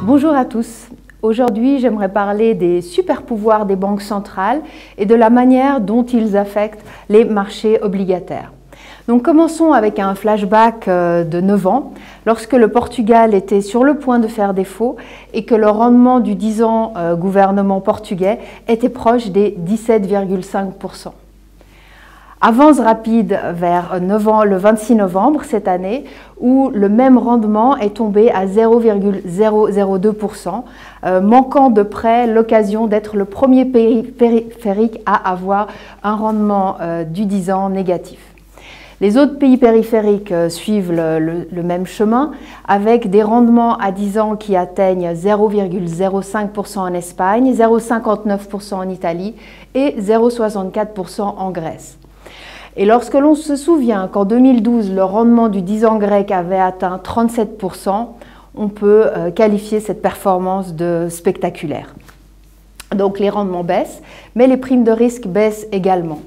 Bonjour à tous. Aujourd'hui, j'aimerais parler des super pouvoirs des banques centrales et de la manière dont ils affectent les marchés obligataires. Donc commençons avec un flashback de 9 ans, lorsque le Portugal était sur le point de faire défaut et que le rendement du 10 ans gouvernement portugais était proche des 17,5%. Avance rapide vers le 26 novembre cette année, où le même rendement est tombé à 0,002%, manquant de près l'occasion d'être le premier pays périphérique à avoir un rendement du 10 ans négatif. Les autres pays périphériques suivent le même chemin, avec des rendements à 10 ans qui atteignent 0,05% en Espagne, 0,59% en Italie et 0,64% en Grèce. Et lorsque l'on se souvient qu'en 2012, le rendement du 10 ans grec avait atteint 37%, on peut qualifier cette performance de spectaculaire. Donc les rendements baissent, mais les primes de risque baissent également.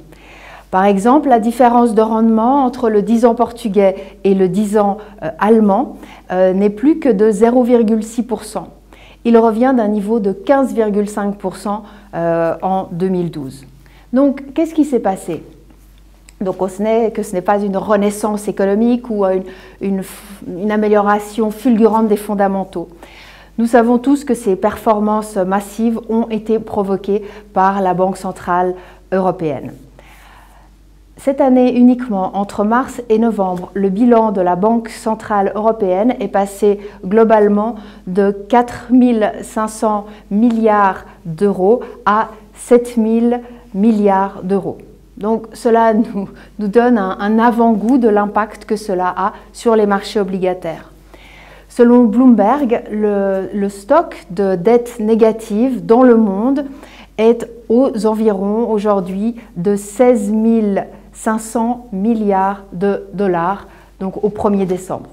Par exemple, la différence de rendement entre le 10 ans portugais et le 10 ans allemand n'est plus que de 0,6%. Il revient d'un niveau de 15,5% en 2012. Donc, qu'est-ce qui s'est passé ? Donc, ce n'est pas une renaissance économique ou une amélioration fulgurante des fondamentaux. Nous savons tous que ces performances massives ont été provoquées par la Banque centrale européenne. Cette année uniquement, entre mars et novembre, le bilan de la Banque centrale européenne est passé globalement de 4 500 milliards d'euros à 7 000 milliards d'euros. Donc cela nous donne un avant-goût de l'impact que cela a sur les marchés obligataires. Selon Bloomberg, le stock de dette négative dans le monde est aux environs aujourd'hui de 16 500 milliards de dollars, donc au 1er décembre.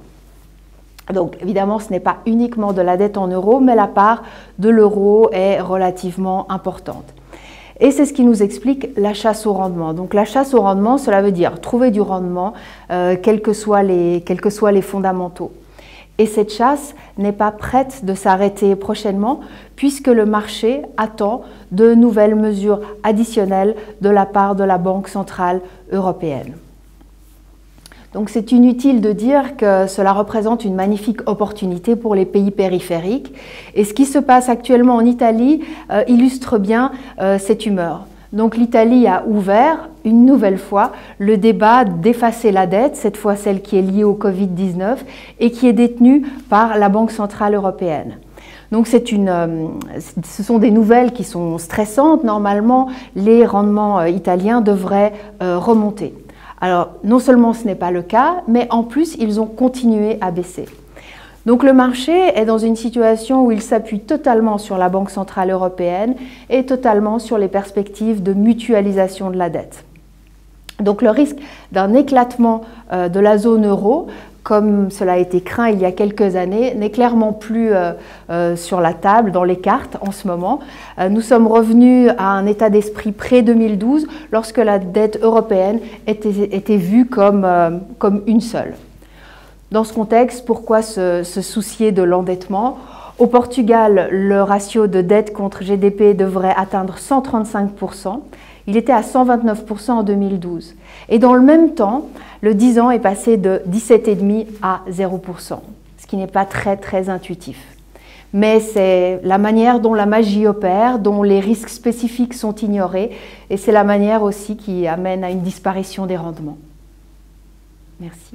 Donc évidemment, ce n'est pas uniquement de la dette en euros, mais la part de l'euro est relativement importante. Et c'est ce qui nous explique la chasse au rendement. Donc la chasse au rendement, cela veut dire trouver du rendement, quels que soient les fondamentaux. Et cette chasse n'est pas prête de s'arrêter prochainement, puisque le marché attend de nouvelles mesures additionnelles de la part de la Banque centrale européenne. Donc c'est inutile de dire que cela représente une magnifique opportunité pour les pays périphériques. Et ce qui se passe actuellement en Italie illustre bien cette humeur. Donc l'Italie a ouvert une nouvelle fois le débat d'effacer la dette, cette fois celle qui est liée au Covid-19 et qui est détenue par la Banque centrale européenne. Donc ce sont des nouvelles qui sont stressantes. Normalement, les rendements italiens devraient remonter. Alors, non seulement ce n'est pas le cas, mais en plus, ils ont continué à baisser. Donc le marché est dans une situation où il s'appuie totalement sur la Banque centrale européenne et totalement sur les perspectives de mutualisation de la dette. Donc le risque d'un éclatement de la zone euro, comme cela a été craint il y a quelques années, n'est clairement plus sur la table, dans les cartes en ce moment. Nous sommes revenus à un état d'esprit pré-2012, lorsque la dette européenne était vue comme une seule. Dans ce contexte, pourquoi se soucier de l'endettement ? Au Portugal, le ratio de dette contre GDP devrait atteindre 135%. Il était à 129% en 2012. Et dans le même temps, le 10 ans est passé de 17,5% à 0%, ce qui n'est pas très intuitif. Mais c'est la manière dont la magie opère, dont les risques spécifiques sont ignorés, et c'est la manière aussi qui amène à une disparition des rendements. Merci.